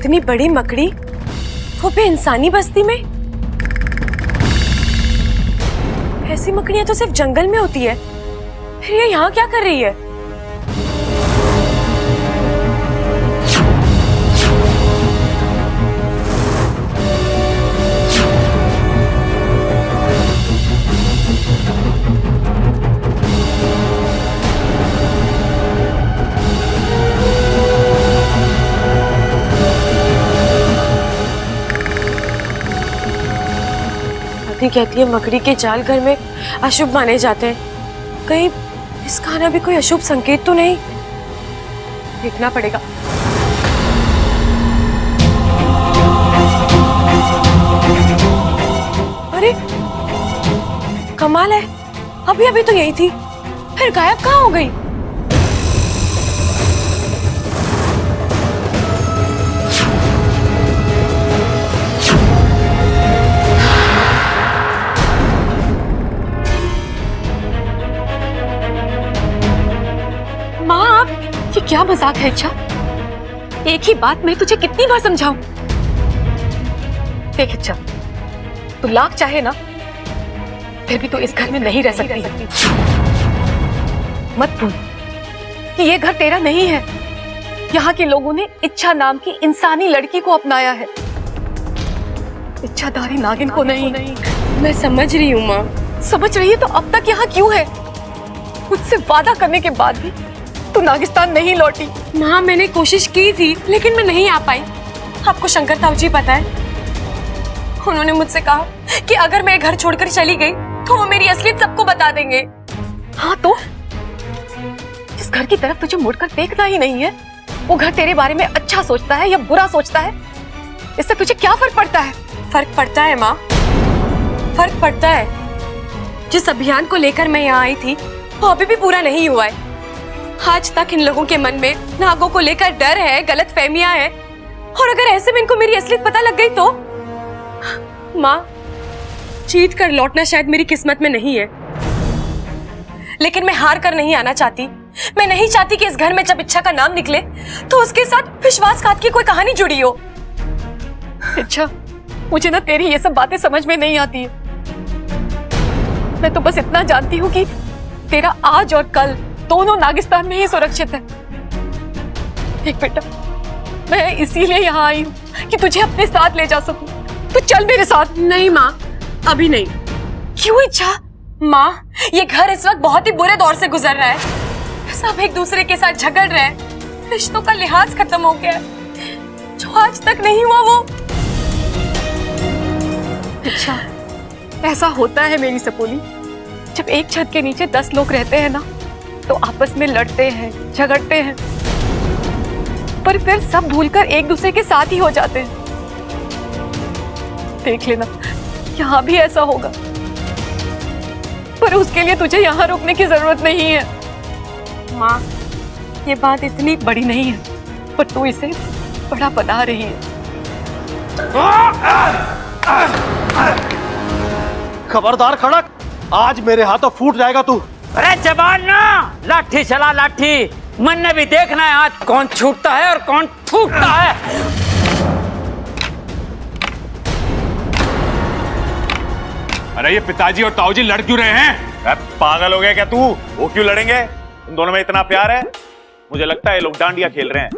इतनी बड़ी मकड़ी, वो भी इंसानी बस्ती में। ऐसी मकड़ियां तो सिर्फ जंगल में होती है, फिर ये यहाँ क्या कर रही है? कहती है मकड़ी के जाल घर में अशुभ माने जाते हैं। कहीं इसका आना भी कोई अशुभ संकेत तो नहीं? देखना पड़ेगा। अरे कमाल है, अभी अभी तो यही थी, फिर गायब कहाँ हो गई? ये क्या मजाक है? इच्छा, एक ही बात मैं तुझे कितनी बार समझाऊं? देख इच्छा, तू लाख चाहे ना, फिर भी तू इस घर में नहीं रह सकती। मत भूल कि ये घर तेरा नहीं है। यहाँ के लोगों ने इच्छा नाम की इंसानी लड़की को अपनाया है, इच्छाधारी नागिन को नहीं। मैं समझ रही हूँ माँ। समझ रही है तो अब तक यहाँ क्यों है? मुझसे वादा करने के बाद भी तू नागिस्तान नहीं लौटी। माँ मैंने कोशिश की थी, लेकिन मैं नहीं आ पाई। आपको शंकर ताऊ जी पता है, उन्होंने मुझसे कहा कि अगर मैं घर छोड़कर चली गई तो वो मेरी असलियत सबको बता देंगे। हाँ तो इस घर की तरफ तुझे मुड़कर देखना ही नहीं है। वो घर तेरे बारे में अच्छा सोचता है या बुरा सोचता है, इससे तुझे क्या फर्क पड़ता है? फर्क पड़ता है माँ, फर्क पड़ता है। जिस अभियान को लेकर मैं यहाँ आई थी वो अभी भी पूरा नहीं हुआ है। आज तक इन लोगों के मन में नागों को लेकर डर है, गलतफहमियां हैं, और अगर ऐसे में इनको मेरी असलियत पता लग गई तो? माँ, जीत कर लौटना शायद मेरी किस्मत में नहीं है, लेकिन मैं हार कर नहीं आना चाहती। मैं नहीं चाहती कि इस घर में जब इच्छा का नाम निकले तो उसके साथ विश्वासघात की कोई कहानी जुड़ी हो। इच्छा, मुझे ना तेरी ये सब बातें समझ में नहीं आती है। मैं तो बस इतना जानती हूँ कि तेरा आज और कल दोनों नागिस्तान में ही सुरक्षित है। एक बेटा, मैं इसीलिए यहाँ आई हूँ कि तुझे अपने साथ ले जा सकूं। तो चल मेरे साथ। नहीं माँ, अभी नहीं। क्यों इच्छा? माँ, ये घर इस वक्त बहुत ही बुरे दौर से गुजर रहा है। सब एक दूसरे के साथ झगड़ रहे हैं, रिश्तों का लिहाज खत्म हो गया है, जो आज तक नहीं हुआ वो। अच्छा, ऐसा होता है मेरी सपोली। जब एक छत के नीचे 10 लोग रहते हैं ना, तो आपस में लड़ते हैं, झगड़ते हैं, पर फिर सब भूलकर एक दूसरे के साथ ही हो जाते हैं। देख लेना, यहाँ भी ऐसा होगा, पर उसके लिए तुझे यहाँ रुकने की जरूरत नहीं है। माँ, ये बात इतनी बड़ी नहीं है, पर तू इसे बड़ा बना रही है। खबरदार खड़क, आज मेरे हाथों फूट जाएगा तू। अरे जवान ना, लाठी चला लाठी। मन ने भी देखना है आज कौन छूटता है और कौन फूटता है। अरे ये पिताजी और ताऊजी लड़ क्यों रहे हैं? पागल हो गया क्या तू? वो क्यों लड़ेंगे? तुम दोनों में इतना प्यार है? मुझे लगता है ये लोग डांडिया खेल रहे हैं।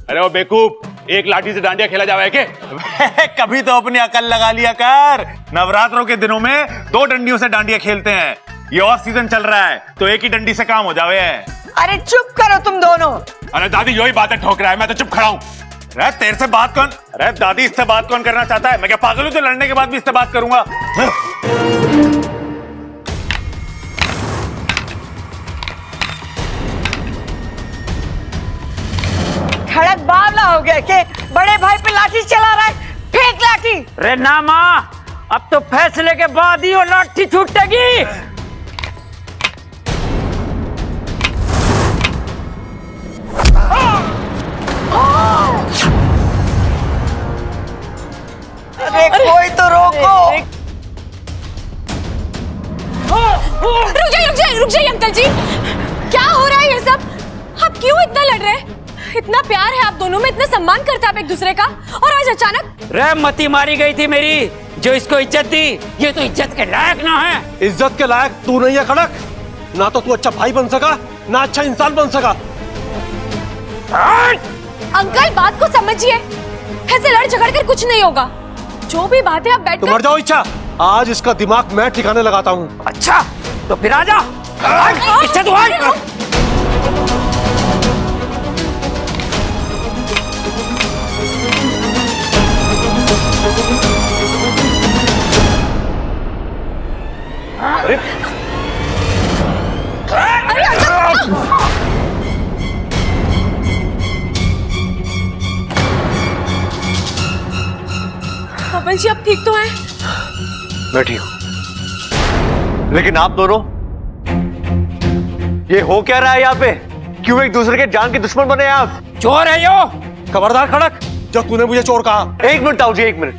अरे वो बेवकूफ, एक लाठी से डांडिया खेला जावे के? कभी तो अपनी अकल लगा लिया कर। नवरात्रों के दिनों में 2 डंडियों से डांडिया खेलते हैं। ये ऑफ सीजन चल रहा है तो एक ही डंडी से काम हो जावे। अरे चुप करो तुम दोनों। अरे दादी यही बातें ठोक रहा है, मैं तो चुप खड़ा हूँ। अरे तेरे से बात कौन? अरे दादी, इससे बात कौन करना चाहता है? मैं क्या पागल हूँ जो लड़ने के बाद भी इससे बात करूंगा? खड़क बावला हो गया के बड़े भाई पे लाठी चला रहा है। फेंक लाठी। अरे ना माँ, अब तो फैसले के बाद ही वो लाठी छूटेगी। अरे कोई तो रोको। रुक जाइए अंकल जी, क्या हो रहा है ये सब? आप क्यों इतना लड़ रहे हैं? इतना प्यार है आप दोनों में, इतना सम्मान करते आप एक दूसरे का, और आज अचानक रहमती मारी गई थी मेरी, जो इसको इज्जत दी, ये तो इज्जत के लायक ना है। इज्जत के लायक तू नहीं है खड़क, ना तो तू अच्छा भाई बन सका ना अच्छा इंसान बन सका। अंकल बात को समझिए, ऐसे लड़ झगड़ कर कुछ नहीं होगा। जो भी बात है आप बैठ तो मर जाओ इच्छा, आज इसका दिमाग मैं ठिकाने लगाता हूँ। अच्छा तो फिर आजा, इच्छा तो आ। अरे पवन जी आप ठीक तो हैं? मैं ठीक हूं, लेकिन आप दोनों ये हो क्या रहा है यहाँ पे? क्यों एक दूसरे के जान के दुश्मन बने आप? चोर है यो। खबरदार खड़क, जब तूने मुझे चोर कहा। एक मिनट ताऊ जी, एक मिनट।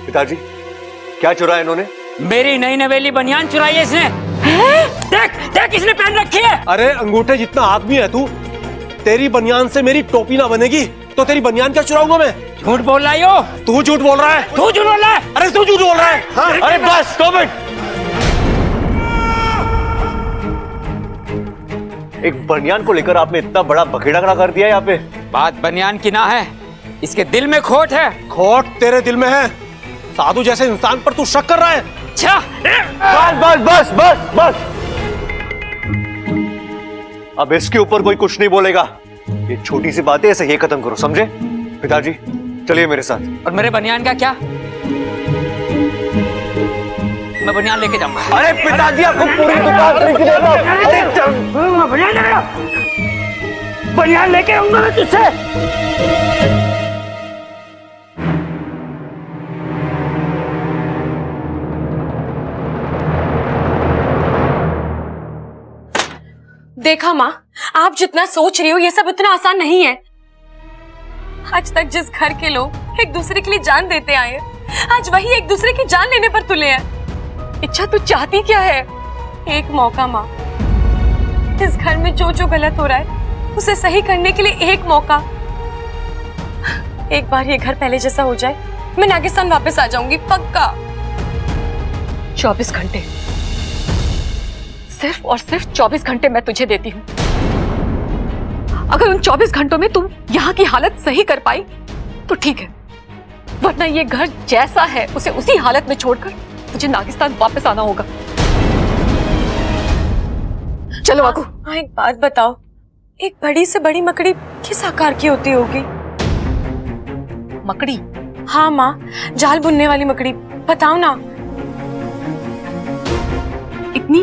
पिताजी क्या चुराया इन्होंने? मेरी नई नवेली बनियान चुराई है इसने। देख देख इसने पहन रखी है। अरे अंगूठे जितना आदमी है तू, तेरी बनियान से मेरी टोपी ना बनेगी तो तेरी बनियान क्या चुराऊंगा मैं? झूठ बोल रहा है यो। तू झूठ बोल रहा है। तू झूठ बोल रहा है। अरे तू झूठ बोल रहा है। हाँ? अरे बस 2 मिनट। एक बनियान को लेकर आपने इतना बड़ा बखेड़ा खड़ा कर दिया यहाँ पे। बात बनियान की ना है, इसके दिल में खोट है। खोट तेरे दिल में है, साधु जैसे इंसान पर तू शक कर रहा है। अच्छा बस बस बस बस बस, अब इसके ऊपर कोई कुछ नहीं बोलेगा। ये छोटी सी बातें ऐसे ही खत्म करो, समझे? पिताजी चलिए मेरे साथ। और मेरे बनियान का क्या? मैं बनियान लेके जाऊंगा। अरे पिताजी आपको पूरी दुकान खरीद के देगा। बनियान लेके आऊंगा मैं तुझसे। देखा माँ, आप जितना सोच रही हो ये सब इतना आसान नहीं है। आज तक जिस घर के लोग एक दूसरे के लिए जान देते आए हैं, आज वही एक दूसरे की जान लेने पर तुले हैं। इच्छा तू चाहती क्या है? एक मौका माँ, इस घर में जो जो गलत हो रहा है उसे सही करने के लिए एक मौका। एक बार ये घर पहले जैसा हो जाए, मैं नागिस्तान वापस आ जाऊंगी पक्का। 24 घंटे, सिर्फ और सिर्फ 24 घंटे मैं तुझे देती हूँ। अगर उन 24 घंटों में तुम यहाँ की हालत सही कर पाई तो ठीक है, वरना ये घर जैसा है उसे उसी हालत में छोड़कर मुझे नागिस्तान वापस आना होगा। चलो आगू। हाँ एक बात बताओ, एक बड़ी से बड़ी मकड़ी किस आकार की होती होगी? मकड़ी? हाँ माँ, जाल बुनने वाली मकड़ी, बताओ ना। इतनी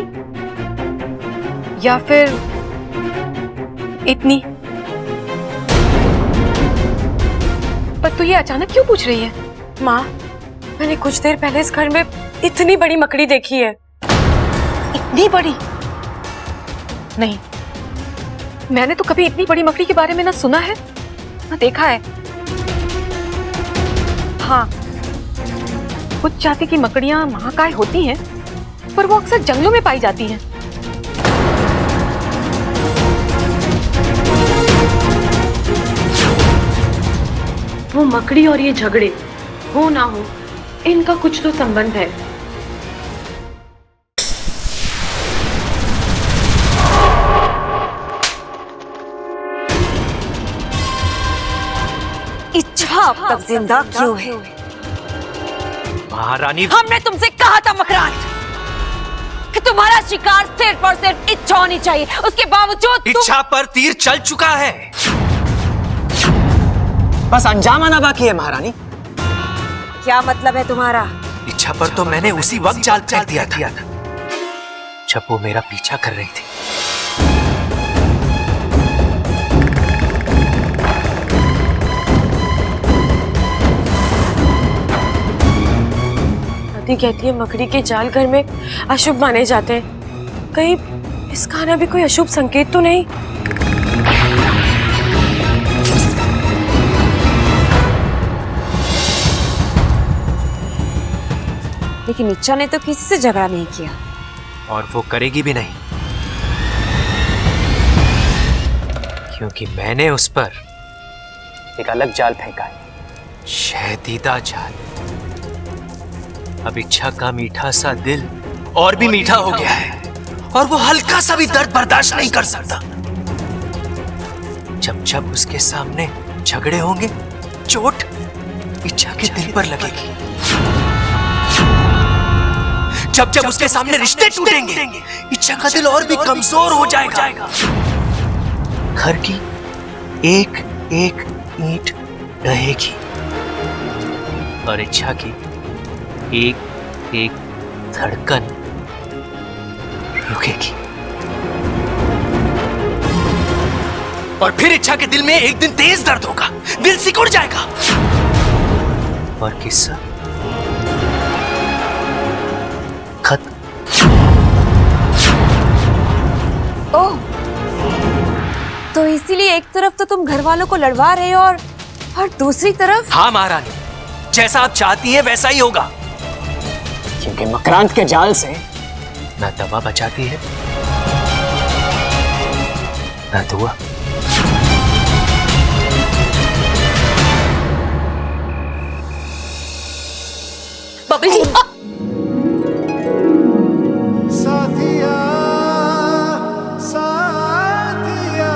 या फिर इतनी? पर तू ये अचानक क्यों पूछ रही है? माँ, मैंने कुछ देर पहले इस घर में इतनी बड़ी मकड़ी देखी है। इतनी बड़ी? नहीं, मैंने तो कभी इतनी बड़ी मकड़ी के बारे में ना सुना है ना देखा है। हाँ, कुछ जाति की मकड़ियां महाकाय होती हैं, पर वो अक्सर जंगलों में पाई जाती हैं। वो मकड़ी और ये झगड़े हो ना हो, इनका कुछ तो संबंध है। इच्छा अब तक जिंदा क्यों है? महारानी, हमने तुमसे कहा था मकरान कि तुम्हारा शिकार सिर्फ और सिर्फ इच्छा होनी चाहिए, उसके बावजूद तुम... इच्छा पर तीर चल चुका है, बस अंजाम आना बाकी है महारानी। क्या मतलब है तुम्हारा? इच्छा पर तो मैंने उसी वक्त जाल फेंक दिया था जब वो मेरा पीछा कर रही थी। दादी कहती है मकड़ी के जाल घर में अशुभ माने जाते हैं। कहीं इसका आना भी कोई अशुभ संकेत तो नहीं? लेकिन इच्छा ने तो किसी से झगड़ा नहीं किया, और वो करेगी भी नहीं। क्योंकि मैंने उस पर एक अलग जाल फेंका है। शहदीदा जाल। अब इच्छा का मीठा सा दिल और भी मीठा हो गया है और वो हल्का सा भी दर्द बर्दाश्त नहीं कर सकता। जब जब उसके सामने झगड़े होंगे, चोट इच्छा के दिल पर लगेगी। जब जब उसके सामने रिश्ते टूटेंगे, इच्छा का दिल और भी कमजोर हो जाएगा। घर की एक एक ईंट रहेगी और इच्छा की एक एक धड़कन रुकेगी। और फिर इच्छा के दिल में एक दिन तेज दर्द होगा, दिल सिकुड़ जाएगा और किस्सा खत्म। ओह, तो इसीलिए एक तरफ तो तुम घर वालों को लड़वा रहे हो और दूसरी तरफ। हाँ महारानी, जैसा आप चाहती हैं वैसा ही होगा। क्योंकि मकरांत के जाल से ना दवा बचाती है ना दुआ। बबल जी, साथिया साथिया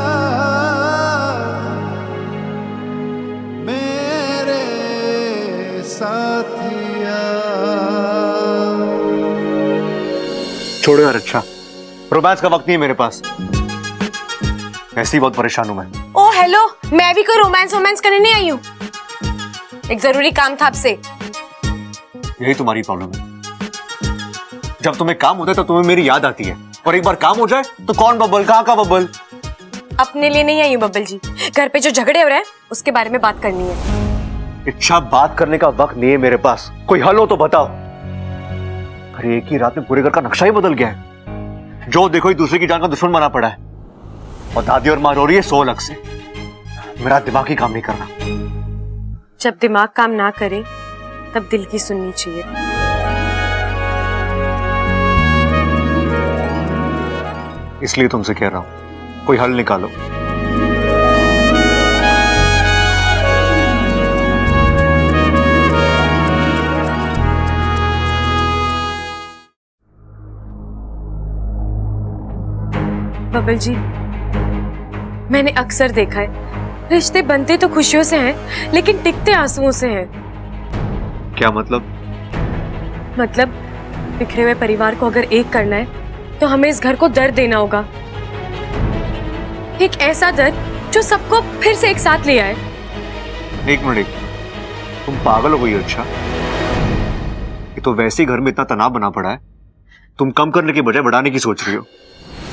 मेरे साथिया। छोड़ो यार, अच्छा रोमांस का वक्त नहीं है मेरे पास। ऐसे ही बहुत परेशान हूं मैं। ओ हेलो, मैं भी कोई रोमांस करने नहीं आई हूँ। एक जरूरी काम था आपसे। यही तुम्हारी प्रॉब्लम है। जब तुम्हें काम होता है तो तुम्हें मेरी याद आती है, और एक बार काम हो जाए तो कौन बब्बल, कहाँ का बब्बल। अपने लिए नहीं आई हूँ बब्बल जी, घर पे जो झगड़े हो रहे हैं उसके बारे में बात करनी है। इच्छा, बात करने का वक्त नहीं है मेरे पास। कोई हल हो तो बताओ। अरे एक ही रात में पूरे घर का नक्शा ही बदल गया है। जो देखो एक दूसरे की जान का दुश्मन बना पड़ा है, और दादी और माँ रो रही है 100 अलग से। मेरा दिमाग ही काम नहीं करना। जब दिमाग काम ना करे तब दिल की सुननी चाहिए। इसलिए तुमसे कह रहा हूं, कोई हल निकालो। बबल जी, मैंने अक्सर देखा है, रिश्ते बनते तो खुशियों से हैं, लेकिन टिकते आंसुओं से हैं। क्या मतलब? मतलब बिखरे हुए परिवार को अगर एक करना है तो हमें इस घर को दर्द देना होगा। एक ऐसा दर्द जो सबको फिर से एक साथ ले आए। एक मिनट, तुम पागल हो गई हो? अच्छा, ये तो वैसे ही घर में इतना तनाव बना पड़ा है, तुम कम करने की बजाय बढ़ाने की सोच रही हो।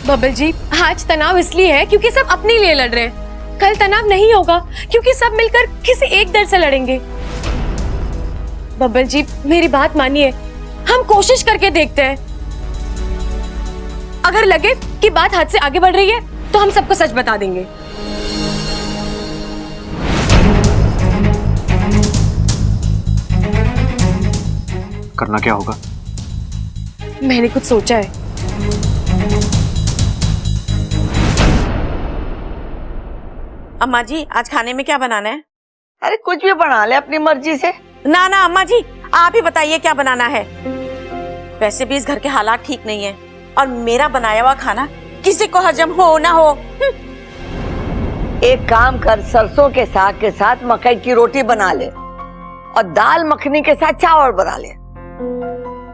बबल जी, आज तनाव इसलिए है क्योंकि सब अपने लिए लड़ रहे हैं। कल तनाव नहीं होगा क्योंकि सब मिलकर किसी एक दर्द से लड़ेंगे। बबल जी, मेरी बात मानिए, हम कोशिश करके देखते हैं। अगर लगे कि बात हाथ से आगे बढ़ रही है तो हम सबको सच बता देंगे। करना क्या होगा? मैंने कुछ सोचा है। अम्मा जी, आज खाने में क्या बनाना है? अरे कुछ भी बना ले अपनी मर्जी से। ना ना अम्मा जी, आप ही बताइए क्या बनाना है। वैसे भी इस घर के हालात ठीक नहीं है और मेरा बनाया हुआ खाना किसी को हजम हो ना हो। एक काम कर, सरसों के साग के साथ मकई की रोटी बना ले और दाल मखनी के साथ चावल बना ले।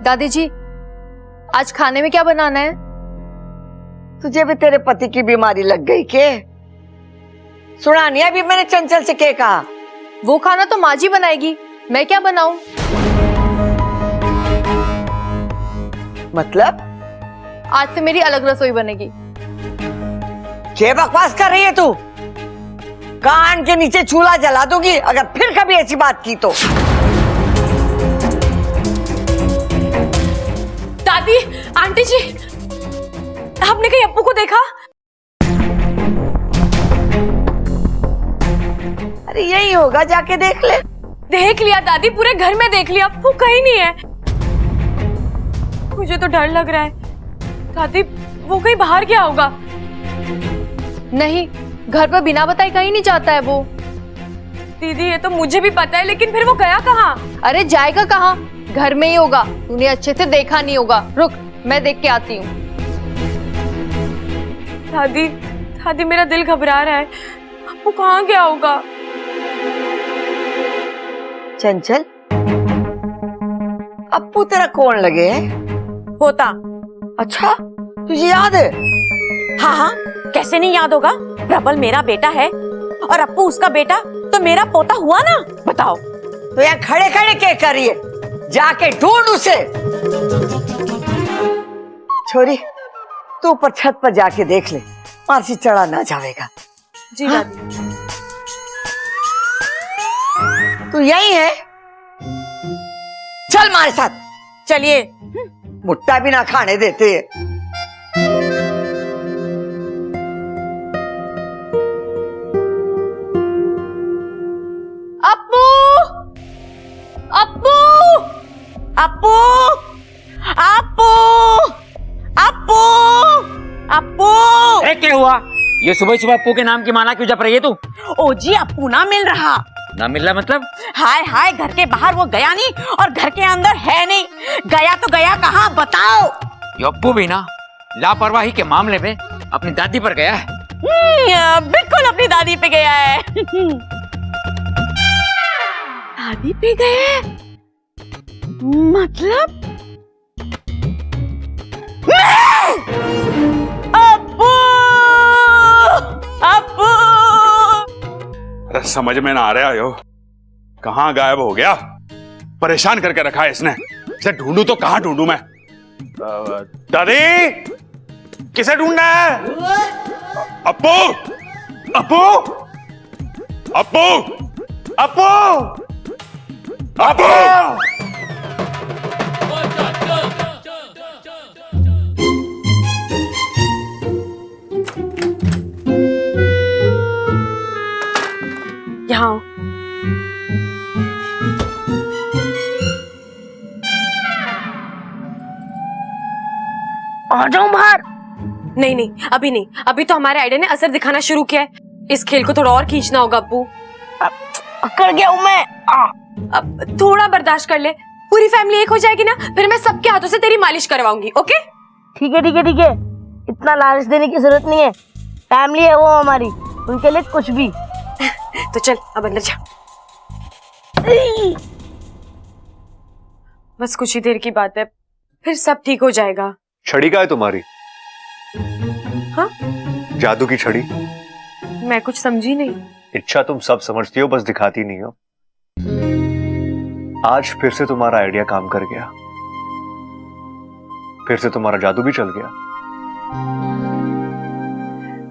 दादी जी, आज खाने में क्या बनाना है? तुझे भी तेरे पति की बीमारी लग गई के? सुना नहीं अभी मैंने चंचल से क्या कहा? वो खाना तो माँ जी बनाएगी, मैं क्या बनाऊं? मतलब? आज से मेरी अलग रसोई बनेगी। क्या बकवास कर रही है तू? कान के नीचे चूल्हा जला दूंगी अगर फिर कभी ऐसी बात की तो। दादी, आंटी जी, आपने कहीं अप्पू को देखा? अरे यही होगा, जाके देख ले। देख लिया दादी, पूरे घर में देख लिया, अप्पू कहीं नहीं है। मुझे तो डर लग रहा है। दादी, वो कहीं बाहर गया होगा। नहीं, घर पर बिना बताए कहीं नहीं जाता है वो। दीदी ये तो मुझे भी पता है, लेकिन फिर वो गया कहाँ? अरे जाएगा कहाँ, घर में ही होगा। तूने अच्छे से देखा नहीं होगा। रुक, मैं देख के आती हूँ। दादी दादी मेरा दिल घबरा रहा है, वो कहाँ गया होगा? चंचल, अप्पू तेरा कौन लगे है? होता। अच्छा, तुझे याद है? हाँ हाँ, कैसे नहीं याद होगा? प्रबल मेरा बेटा है और अप्पू उसका बेटा, तो मेरा पोता हुआ ना। बताओ। तो यहाँ खड़े खड़े क्या कर रही है? जाके ढूंढ उसे। छोरी, तू ऊपर छत पर जाके देख ले, वहां से चढ़ा ना जाएगा। जी दादी। तू यही है? चल हमारे साथ। चलिए। मुट्ठा भी ना खाने देते है। अप्पू, अप्पू, अप्पू, अप्पू, अप्पू, अप्पू। क्या हुआ? ये सुबह सुबह अप्पू के नाम की माला क्यों जप रही है तू? ओ जी, अप्पू ना मिल रहा। ना मिल रहा मतलब? हाय हाय, घर के बाहर वो गया नहीं और घर के अंदर है नहीं। गया तो गया कहाँ, बताओ। ये अप्पू भी ना लापरवाही के मामले में अपनी दादी पर गया है। बिल्कुल अपनी दादी पे गया है। दादी पे गया है? मतलब अप्पू, अप्पू। अरे समझ में ना आ रहा हो, कहाँ गायब हो गया? परेशान करके रखा है इसने। इसे ढूंढूं तो कहाँ ढूंढूं मैं? दादी, किसे ढूंढना है? अप्पू, अप्पू, अप्पू, अप्पू, अप्पू। यहाँ आ जाऊं बाहर? नहीं नहीं, अभी नहीं। अभी तो हमारे आइडिया ने असर दिखाना शुरू किया है। इस खेल को थोड़ा और खींचना होगा अप्पू। कर गया हूं मैं। अब थोड़ा बर्दाश्त कर ले, पूरी फैमिली एक हो जाएगी ना, फिर मैं सबके हाथों से तेरी मालिश करवाऊंगी। ओके? ठीक है ठीक है ठीक है, इतना लालच देने की जरूरत नहीं है। फैमिली है वो हमारी, उनके लिए कुछ भी। तो चल अब अंदर जा। बस कुछ ही देर की बात है, फिर सब ठीक हो जाएगा। छड़ी का है तुम्हारी? हाँ? जादू की छड़ी। मैं कुछ समझी नहीं। इच्छा तुम सब समझती हो, बस दिखाती नहीं हो। आज फिर से तुम्हारा आइडिया काम कर गया, फिर से तुम्हारा जादू भी चल गया।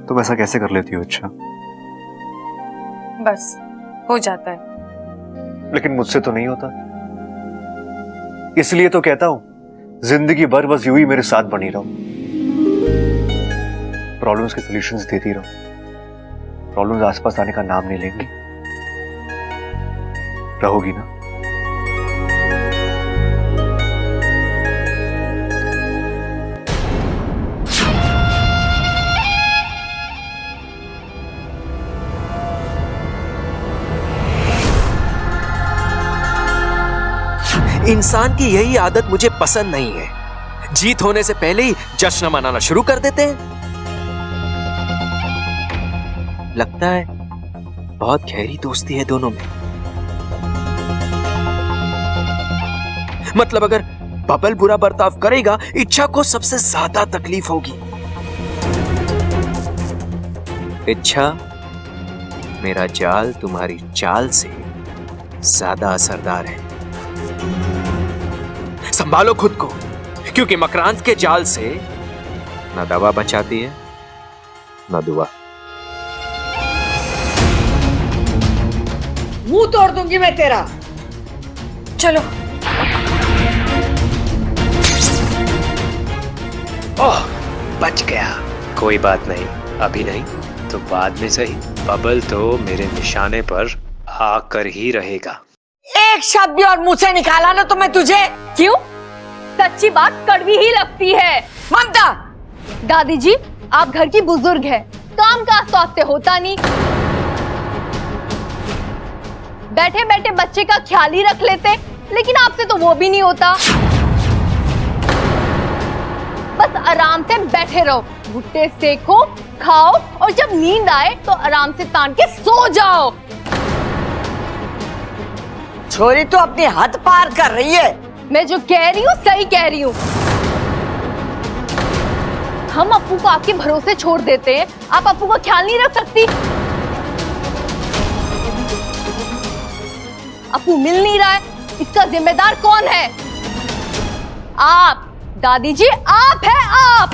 तुम ऐसा कैसे कर लेती हो इच्छा? बस हो जाता है। लेकिन मुझसे तो नहीं होता, इसलिए तो कहता हूं जिंदगी भर बस यूं ही मेरे साथ बनी रहो, प्रॉब्लम्स के सॉल्यूशंस देती रहो। प्रॉब्लम्स आसपास आने का नाम नहीं लेंगी, रहोगी ना? इंसान की यही आदत मुझे पसंद नहीं है। जीत होने से पहले ही जश्न मनाना शुरू कर देते हैं। लगता है बहुत गहरी दोस्ती है दोनों में। मतलब अगर बबल बुरा बर्ताव करेगा, इच्छा को सबसे ज्यादा तकलीफ होगी। इच्छा, मेरा जाल तुम्हारी चाल से ज्यादा असरदार है। संभालो खुद को, क्योंकि मकरांत के जाल से न दवा बचाती है न दुआ। मुंह तोड़ दूंगी मैं तेरा। चलो। ओह, बच गया। कोई बात नहीं, अभी नहीं तो बाद में सही। बबल तो मेरे निशाने पर आकर ही रहेगा। एक शब्द भी और मुंह से निकाला ना तो मैं तुझे। क्यों? सच्ची बात कड़वी ही लगती है। ममता, दादी जी, आप घर की बुजुर्ग हैं, काम काज तो आपसे होता नहीं, बैठे बैठे बच्चे का ख्याल ही रख लेते, लेकिन आपसे तो वो भी नहीं होता। बस आराम से बैठे रहो, भुट्टे सेको, खाओ और जब नींद आए तो आराम से तान के सो जाओ। छोरी तो अपनी हद पार कर रही है। मैं जो कह रही हूँ सही कह रही हूँ। हम अप्पू को आपके भरोसे छोड़ देते हैं, आप अप्पू का ख्याल नहीं रख सकती। अप्पू मिल नहीं रहा है, इसका जिम्मेदार कौन है? आप दादी जी, आप है आप।